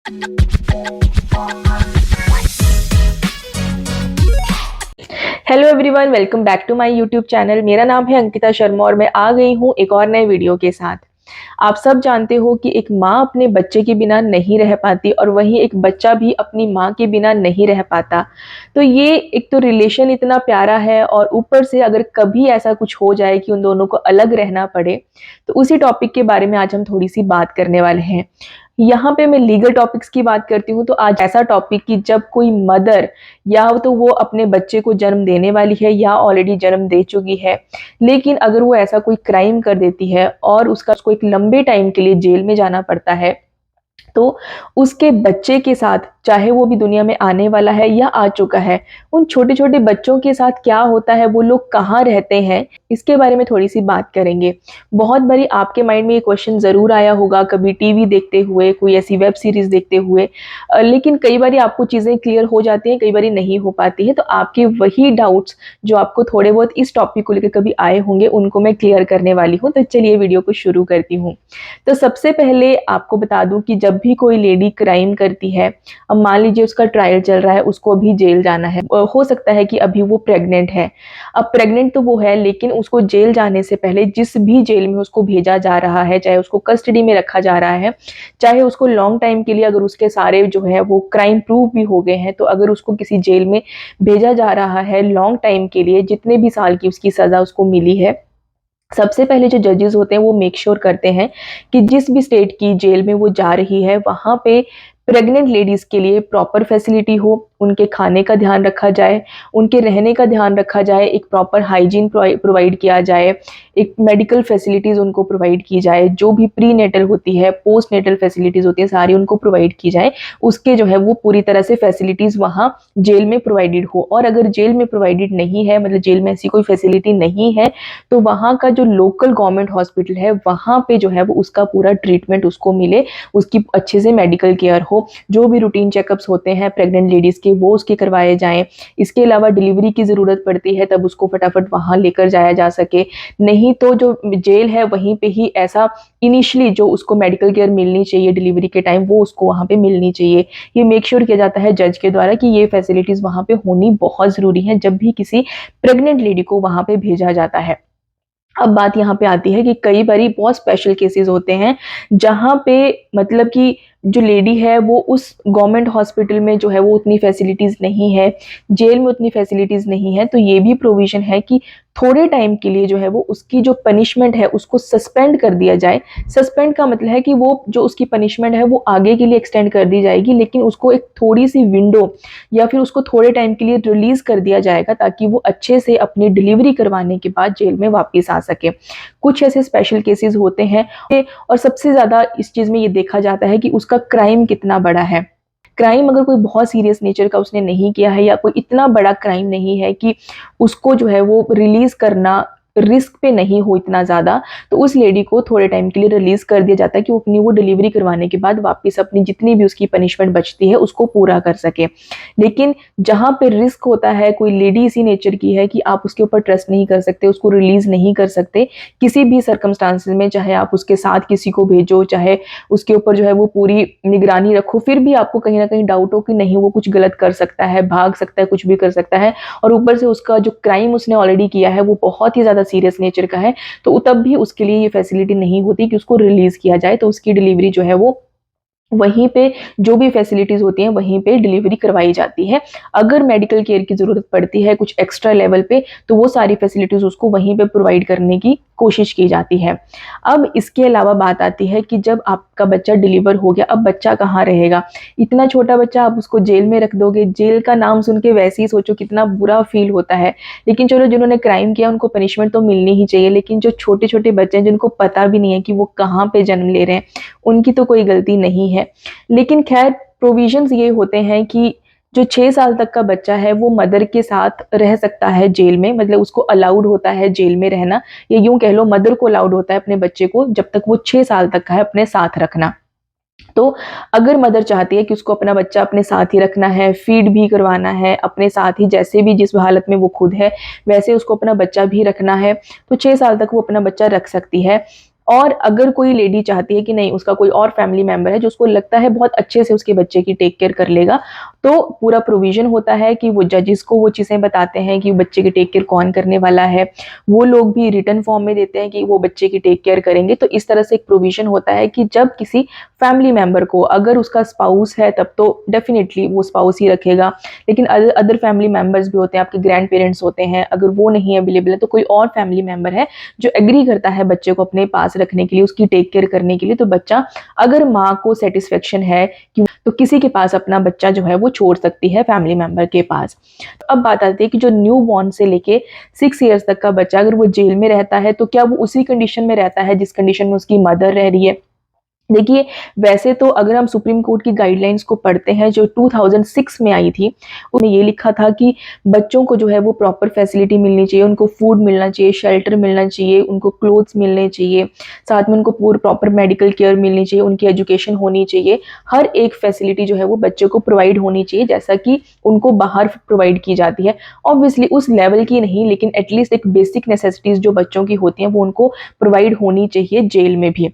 Hello everyone, welcome back to my YouTube channel. मेरा नाम है अंकिता शर्मा और मैं आ गई हूँ एक और नए वीडियो के साथ। आप सब जानते हो कि एक माँ अपने बच्चे के बिना नहीं रह पाती और वहीं एक बच्चा भी अपनी माँ के बिना नहीं रह पाता। तो ये एक तो रिलेशन इतना प्यारा है और ऊपर से अगर कभी ऐसा कुछ हो जाए कि उन दोनों को अलग रहना पड़े, तो उसी टॉपिक के बारे में आज हम थोड़ी सी बात करने वाले हैं। यहाँ पे मैं लीगल टॉपिक्स की बात करती हूँ, तो आज ऐसा टॉपिक कि जब कोई मदर या तो वो अपने बच्चे को जन्म देने वाली है या ऑलरेडी जन्म दे चुकी है, लेकिन अगर वो ऐसा कोई क्राइम कर देती है और उसको एक लंबे टाइम के लिए जेल में जाना पड़ता है, तो उसके बच्चे के साथ, चाहे वो भी दुनिया में आने वाला है या आ चुका है, उन छोटे छोटे बच्चों के साथ क्या होता है, वो लोग कहाँ रहते हैं, इसके बारे में थोड़ी सी बात करेंगे। बहुत बारी आपके माइंड में ये क्वेश्चन जरूर आया होगा, कभी टीवी देखते हुए, कोई ऐसी वेब सीरीज देखते हुए, लेकिन कई बारी आपको चीजें क्लियर हो जाती हैं, कई बारी नहीं हो पाती है। तो आपके वही डाउट्स जो आपको थोड़े बहुत इस टॉपिक को लेकर कभी आए होंगे, उनको मैं क्लियर करने वाली हूँ। तो चलिए वीडियो को शुरू करती हूँ। तो सबसे पहले आपको बता दूं कि जब भी कोई लेडी क्राइम करती है, अब मान लीजिए उसका ट्रायल चल रहा है, उसको अभी जेल जाना है, हो सकता है कि अभी वो प्रेग्नेंट है। अब प्रेग्नेंट तो वो है, लेकिन उसको जेल जाने से पहले जिस भी जेल में उसको भेजा जा रहा है, चाहे उसको कस्टडी में रखा जा रहा है, चाहे उसको लॉन्ग टाइम के लिए, अगर उसके सारे जो है वो क्राइम प्रूव भी हो गए हैं, तो अगर उसको किसी जेल में भेजा जा रहा है लॉन्ग टाइम के लिए, जितने भी साल की उसकी सजा उसको मिली है, सबसे पहले जो जजेस होते हैं वो मेक श्योर करते हैं कि जिस भी स्टेट की जेल में वो जा रही है, वहां पे प्रेग्नेंट लेडीज के लिए प्रॉपर फैसिलिटी हो, उनके खाने का ध्यान रखा जाए, उनके रहने का ध्यान रखा जाए, एक प्रॉपर हाइजीन प्रोवाइड किया जाए, एक मेडिकल फैसिलिटीज उनको प्रोवाइड की जाए, जो भी प्री नेटल होती है, पोस्ट नेटल फैसिलिटीज होती है, सारी उनको प्रोवाइड की जाए। उसके जो है वो पूरी तरह से फैसिलिटीज वहाँ जेल में प्रोवाइडेड हो। और अगर जेल में प्रोवाइडेड नहीं है, मतलब जेल में ऐसी कोई फैसिलिटी नहीं है, तो वहाँ का जो लोकल गवर्नमेंट हॉस्पिटल है, वहाँ पे जो है वो उसका पूरा ट्रीटमेंट उसको मिले, उसकी अच्छे से मेडिकल केयर हो, जो भी रूटीन चेकअप्स होते हैं प्रेग्नेंट लेडीज के, वो उसके करवाए जाएं। इसके अलावा डिलीवरी की ज़रूरत पड़ती है, तब उसको फटाफट वहाँ लेकर जाया जा सके। नहीं तो जो जेल है वहीं पे ही ऐसा इनिशियली जो उसको मेडिकल केयर मिलनी चाहिए डिलीवरी के टाइम, वो उसको वहाँ पे मिलनी चाहिए। ये मेक श्योर किया जाता है जज के द्वारा कि ये फैसिलिटीज़ वहाँ पे होनी बहुत ज़रूरी है जब भी किसी प्रेग्नेंट लेडी को वहाँ पे भेजा जाता है। अब बात यहाँ पे आती है कि कई बारी बहुत स्पेशल केसेस होते हैं जहाँ पे मतलब कि जो लेडी है वो उस गवर्नमेंट हॉस्पिटल में जो है वो उतनी फैसिलिटीज़ नहीं है, जेल में उतनी फैसिलिटीज़ नहीं है, तो ये भी प्रोविज़न है कि थोड़े टाइम के लिए जो है वो उसकी जो पनिशमेंट है उसको सस्पेंड कर दिया जाए। सस्पेंड का मतलब है कि वो जो उसकी पनिशमेंट है वो आगे के लिए एक्सटेंड कर दी जाएगी, लेकिन उसको एक थोड़ी सी विंडो या फिर उसको थोड़े टाइम के लिए रिलीज कर दिया जाएगा, ताकि वो अच्छे से अपनी डिलीवरी करवाने के बाद जेल में वापस आ सके। कुछ ऐसे स्पेशल केसेस होते हैं। और सबसे ज़्यादा इस चीज़ में ये देखा जाता है कि उसका क्राइम कितना बड़ा है। क्राइम अगर कोई बहुत सीरियस नेचर का उसने नहीं किया है, या कोई इतना बड़ा क्राइम नहीं है कि उसको जो है वो रिलीज करना रिस्क पे नहीं हो इतना ज़्यादा, तो उस लेडी को थोड़े टाइम के लिए रिलीज कर दिया जाता है कि वो अपनी वो डिलीवरी करवाने के बाद वापस अपनी जितनी भी उसकी पनिशमेंट बचती है उसको पूरा कर सके। लेकिन जहाँ पे रिस्क होता है, कोई लेडी इसी नेचर की है कि आप उसके ऊपर ट्रस्ट नहीं कर सकते, उसको रिलीज नहीं कर सकते किसी भी सर्कमस्टांसिस में, चाहे आप उसके साथ किसी को भेजो, चाहे उसके ऊपर जो है वो पूरी निगरानी रखो, फिर भी आपको कहीं ना कहीं डाउट हो कि नहीं वो कुछ गलत कर सकता है, भाग सकता है, कुछ भी कर सकता है, और ऊपर से उसका जो क्राइम उसने ऑलरेडी किया है वो बहुत ही ज़्यादा सीरियस नेचर का है, तो तब भी उसके लिए ये फैसिलिटी नहीं होती कि उसको रिलीज किया जाए। तो उसकी डिलीवरी जो है वो वहीं पे जो भी फैसिलिटीज होती हैं वहीं पे डिलीवरी करवाई जाती है। अगर मेडिकल केयर की ज़रूरत पड़ती है कुछ एक्स्ट्रा लेवल पे, तो वो सारी फैसिलिटीज उसको वहीं पे प्रोवाइड करने की कोशिश की जाती है। अब इसके अलावा बात आती है कि जब आपका बच्चा डिलीवर हो गया, अब बच्चा कहाँ रहेगा। इतना छोटा बच्चा आप उसको जेल में रख दोगे, जेल का नाम सुन के वैसे ही सोचो कितना बुरा फील होता है। लेकिन चलो, जिन्होंने क्राइम किया उनको पनिशमेंट तो मिलनी ही चाहिए, लेकिन जो छोटे छोटे बच्चे हैं जिनको पता भी नहीं है कि वो कहाँ पे जन्म ले रहे हैं, उनकी तो कोई गलती नहीं है। लेकिन खैर, प्रोविजंस ये होते हैं कि जो 6 साल तक का बच्चा है वो मदर के साथ रह सकता है जेल में, मतलब उसको अलाउड होता है जेल में रहना, या यूं कह लो मदर को अलाउड होता है अपने बच्चे को जब तक वो 6 साल तक का है अपने साथ रखना। तो अगर मदर चाहती है कि उसको अपना बच्चा अपने साथ ही रखना है, फीड भी करवाना है अपने साथ ही, जैसे भी जिस हालत में वो खुद है वैसे उसको अपना बच्चा भी रखना है, तो 6 साल तक वो अपना बच्चा रख सकती है। और अगर कोई लेडी चाहती है कि नहीं, उसका कोई और फैमिली मेंबर है जो उसको लगता है बहुत अच्छे से उसके बच्चे की टेक केयर कर लेगा, तो पूरा प्रोविजन होता है कि वो जजेस को वो चीज़ें बताते हैं कि बच्चे की टेक केयर कौन करने वाला है। वो लोग भी रिटर्न फॉर्म में देते हैं कि वो बच्चे की टेक केयर करेंगे। तो इस तरह से एक प्रोविजन होता है कि जब किसी फैमिली मेंबर को, अगर उसका स्पाउस है तब तो डेफिनेटली वो स्पाउस ही रखेगा, लेकिन अदर फैमिली मेंबर्स भी होते हैं, आपके ग्रैंड पेरेंट्स होते हैं, अगर वो नहीं अवेलेबल है तो कोई और फैमिली मेंबर है जो एग्री करता है बच्चे को अपने पास रखने के लिए, उसकी टेक केयर करने के लिए, तो बच्चा, अगर माँ को सेटिस्फेक्शन है कि तो किसी के पास अपना बच्चा जो है वो छोड़ सकती है फैमिली मेंबर के पास। तो अब बात आती है कि जो न्यू बॉर्न से लेके 6 इयर्स तक का बच्चा अगर वो जेल में रहता है तो क्या वो उसी कंडीशन में रहता है जिस कंडीशन में उसकी मदर रह रही है? देखिए, वैसे तो अगर हम सुप्रीम कोर्ट की गाइडलाइंस को पढ़ते हैं जो 2006 में आई थी, उसमें ये लिखा था कि बच्चों को जो है वो प्रॉपर फैसिलिटी मिलनी चाहिए, उनको फूड मिलना चाहिए, शेल्टर मिलना चाहिए, उनको क्लोथ्स मिलने चाहिए, साथ में उनको पूरी प्रॉपर मेडिकल केयर मिलनी चाहिए, उनकी एजुकेशन होनी चाहिए, हर एक फैसिलिटी जो है वो बच्चे को प्रोवाइड होनी चाहिए जैसा कि उनको बाहर प्रोवाइड की जाती है। ऑब्वियसली उस लेवल की नहीं, लेकिन एटलीस्ट एक बेसिक नेसेसिटीज़ जो बच्चों की होती हैं वो उनको प्रोवाइड होनी चाहिए जेल में भी।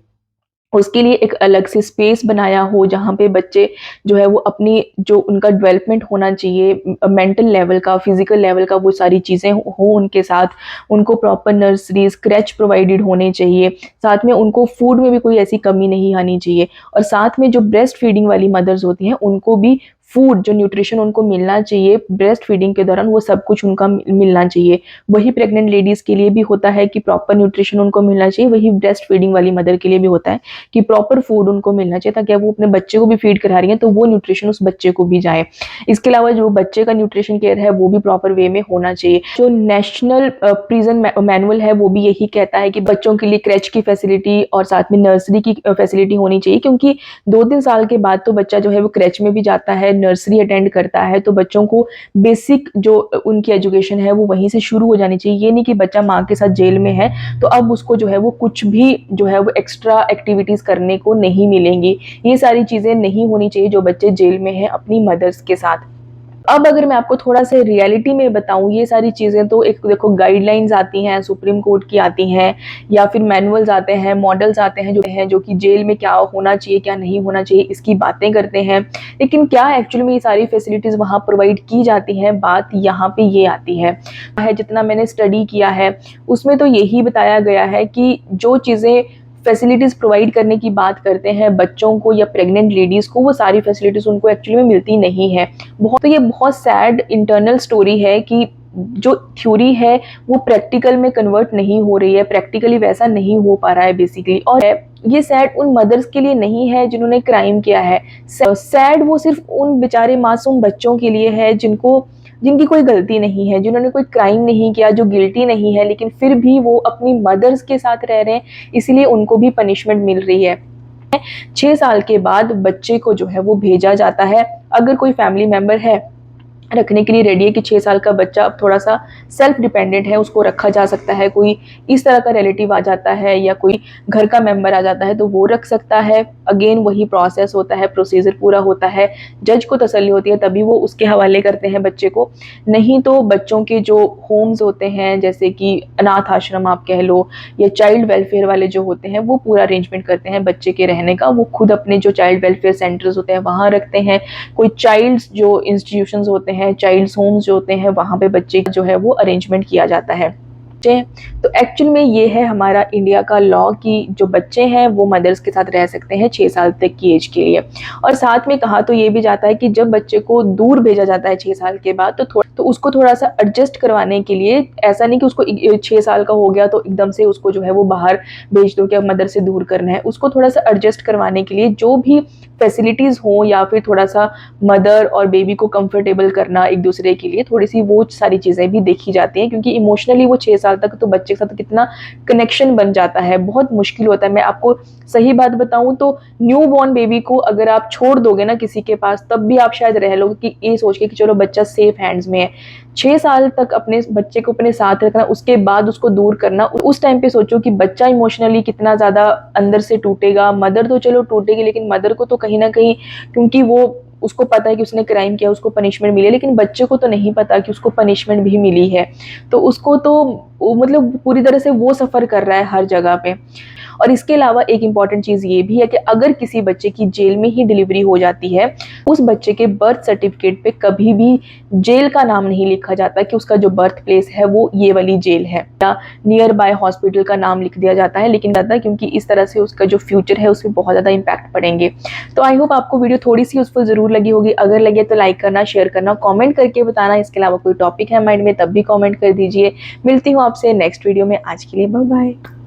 उसके लिए एक अलग से स्पेस बनाया हो जहाँ पे बच्चे जो है वो अपनी जो उनका डेवलपमेंट होना चाहिए, मेंटल लेवल का, फिजिकल लेवल का, वो सारी चीज़ें हो उनके साथ, उनको प्रॉपर नर्सरीज, क्रैच प्रोवाइडेड होने चाहिए, साथ में उनको फूड में भी कोई ऐसी कमी नहीं आनी चाहिए, और साथ में जो ब्रेस्ट फीडिंग वाली मदर्स होती हैं उनको भी फूड, जो न्यूट्रिशन उनको मिलना चाहिए ब्रेस्ट फीडिंग के दौरान, वो सब कुछ उनका मिलना चाहिए। वही प्रेग्नेंट लेडीज़ के लिए भी होता है कि प्रॉपर न्यूट्रिशन उनको मिलना चाहिए, वही ब्रेस्ट फीडिंग वाली मदर के लिए भी होता है कि प्रॉपर फूड उनको मिलना चाहिए ताकि वो अपने बच्चे को भी फीड करा रही हैं तो वो न्यूट्रिशन उस बच्चे को भी जाए। इसके अलावा जो बच्चे का न्यूट्रिशन केयर है वो भी प्रॉपर वे में होना चाहिए। जो नेशनल प्रिजन मैनुअल है वो भी यही कहता है कि बच्चों के लिए क्रैच की फैसिलिटी और साथ में नर्सरी की फैसिलिटी होनी चाहिए, क्योंकि 2-3 साल के बाद तो बच्चा जो है वो क्रैच में भी जाता है, नर्सरी अटेंड करता है, तो बच्चों को बेसिक जो उनकी एजुकेशन है वो वहीं से शुरू हो जानी चाहिए। ये नहीं कि बच्चा माँ के साथ जेल में है तो अब उसको जो है वो कुछ भी जो है वो एक्स्ट्रा एक्टिविटीज़ करने को नहीं मिलेंगी। ये सारी चीज़ें नहीं होनी चाहिए जो बच्चे जेल में हैं अपनी मदर्स के साथ। अब अगर मैं आपको थोड़ा सा रियलिटी में बताऊं, ये सारी चीज़ें तो एक देखो गाइडलाइंस आती हैं, सुप्रीम कोर्ट की आती हैं, या फिर मैनुअल्स आते हैं, मॉडल्स आते हैं जो कि जेल में क्या होना चाहिए क्या नहीं होना चाहिए इसकी बातें करते हैं, लेकिन क्या एक्चुअली में ये सारी फैसिलिटीज़ वहाँ प्रोवाइड की जाती हैं, बात यहाँ पे ये आती है। जितना मैंने स्टडी किया है उसमें तो यही बताया गया है कि जो चीज़ें फैसिलिटीज़ प्रोवाइड करने की बात करते हैं बच्चों को या प्रेग्नेंट लेडीज़ को, वो सारी फैसिलिटीज़ उनको एक्चुअली में मिलती नहीं है। तो ये बहुत सैड इंटरनल स्टोरी है कि जो थ्योरी है वो प्रैक्टिकल में कन्वर्ट नहीं हो रही है, प्रैक्टिकली वैसा नहीं हो पा रहा है बेसिकली। और ये सैड उन मदर्स के लिए नहीं है जिन्होंने क्राइम किया है, सैड वो सिर्फ उन बेचारे मासूम बच्चों के लिए है जिनकी कोई गलती नहीं है, जिन्होंने कोई क्राइम नहीं किया, जो गिल्टी नहीं है, लेकिन फिर भी वो अपनी मदर्स के साथ रह रहे हैं, इसलिए उनको भी पनिशमेंट मिल रही है। 6 साल के बाद बच्चे को जो है वो भेजा जाता है, अगर कोई फैमिली मेंबर है रखने के लिए रेडी है कि 6 साल का बच्चा अब थोड़ा सा सेल्फ डिपेंडेंट है, उसको रखा जा सकता है, कोई इस तरह का रिलेटिव आ जाता है या कोई घर का मेंबर आ जाता है तो वो रख सकता है। अगेन वही प्रोसेस होता है, प्रोसीजर पूरा होता है, जज को तसल्ली होती है तभी वो उसके हवाले करते हैं बच्चे को। नहीं तो बच्चों के जो होम्स होते हैं जैसे कि अनाथ आश्रम आप कह लो, या चाइल्ड वेलफेयर वाले जो होते हैं वो पूरा अरेंजमेंट करते हैं बच्चे के रहने का, वो खुद अपने जो चाइल्ड वेलफेयर सेंटर्स होते हैं वहाँ रखते हैं। कोई चाइल्ड्स जो इंस्टीट्यूशंस होते हैं, चाइल्ड्स होम्स जो होते हैं, वहाँ पे बच्चे का जो है वो अरेंजमेंट किया जाता है। तो एक्चुअल में ये है हमारा इंडिया का लॉ कि जो बच्चे हैं वो मदर्स के साथ रह सकते हैं 6 साल तक की एज के लिए। और साथ में कहा तो ये भी जाता है कि जब बच्चे को दूर भेजा जाता है 6 साल के बाद तो उसको थोड़ा सा एडजस्ट करवाने के लिए, ऐसा नहीं कि उसको 6 साल का हो गया तो एकदम से उसको जो है वो बाहर भेज दो, क्या मदर से दूर करना है, उसको थोड़ा सा एडजस्ट करवाने के लिए जो भी फैसिलिटीज़ हो या फिर थोड़ा सा मदर और बेबी को कंफर्टेबल करना एक दूसरे के लिए, थोड़ी सी वो सारी चीज़ें भी देखी जाती हैं, क्योंकि इमोशनली वो 6 साल तक तो बच्चे के साथ कितना कनेक्शन बन जाता है, बहुत मुश्किल होता है। मैं आपको सही बात बताऊं तो न्यू बॉर्न बेबी को अगर आप छोड़ दोगे ना किसी के पास तब भी आप शायद रह लोगे कि ये सोच के कि चलो बच्चा सेफ हैंड्स में है। 6 साल तक अपने बच्चे को अपने साथ रखना, उसके बाद उसको दूर करना, उस टाइम पे सोचो कि बच्चा इमोशनली कितना ज़्यादा अंदर से टूटेगा। मदर तो चलो टूटेगी, लेकिन मदर को तो कहीं ना कहीं, क्योंकि वो उसको पता है कि उसने क्राइम किया, उसको पनिशमेंट मिली, लेकिन बच्चे को तो नहीं पता कि उसको पनिशमेंट भी मिली है, तो उसको तो मतलब पूरी तरह से वो सफ़र कर रहा है हर जगह पे। और इसके अलावा एक इंपॉर्टेंट चीज़ ये भी है कि अगर किसी बच्चे की जेल में ही डिलीवरी हो जाती है, उस बच्चे के बर्थ सर्टिफिकेट पे कभी भी जेल का नाम नहीं लिखा जाता कि उसका जो बर्थ प्लेस है वो ये वाली जेल है, या नियर बाय हॉस्पिटल का नाम लिख दिया जाता है, लेकिन ज़्यादा क्योंकि इस तरह से उसका जो फ्यूचर है उसमें बहुत ज़्यादा इम्पैक्ट पड़ेंगे। तो आई होप आपको वीडियो थोड़ी सी यूजफुल जरूर लगी होगी। अगर लगे तो लाइक करना, शेयर करना, कमेंट करके बताना। इसके अलावा कोई टॉपिक है माइंड में तब भी कमेंट कर दीजिए। मिलती हूँ आपसे नेक्स्ट वीडियो में। आज के लिए बाय बाय।